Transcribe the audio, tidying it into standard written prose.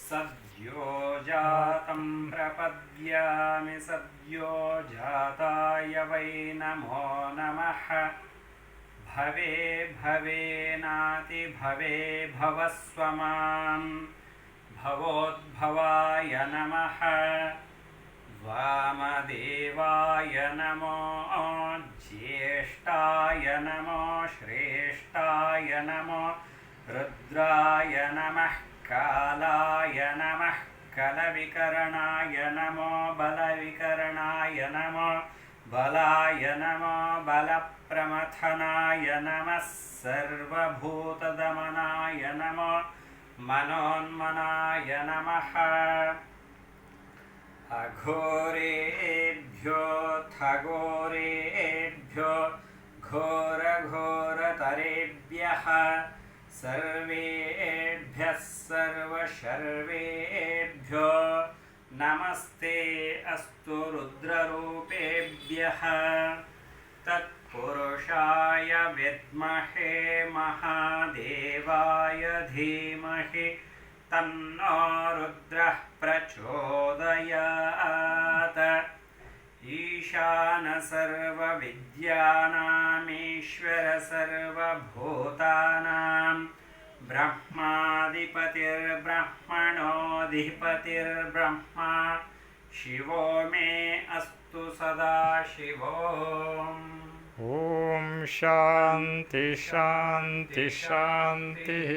सद्यो जातं प्रपद्यामि सद्यो जाताय वै नमो नमः। भवे भवेनातिभवे भवस्व मां भवोद्भवाय नमः। वामदेवाय नमो ज्येष्ठाय नमो श्रेष्ठाय नमो रुद्राय नमः। कालाय नमः कलविकरणाय नमो बलविकरणाय नमो बलाय नमो बलप्रमथनाय नमः। सर्वभूतदमनाय नमो मनोन्मनाय नमः। अघोरेभ्यो थघोरेभ्यो घोरघोरतरेभ्यः सर्वेभ्यः सर्वशर्वेभ्यो नमस्ते अस्तु रुद्ररूपेभ्यः। तत्पुरुषाय विद्महे महादेवाय धीमहि तन्नो रुद्रः प्रचोदयात्। ईशान सर्वविद्यानामीश्वर सर्वभूतानां ब्रह्माधिपतिर्ब्रह्मणोऽधिपतिर्ब्रह्मा शिवो मे अस्तु सदा शिवो। ॐ शान्ति शान्ति शान्तिः।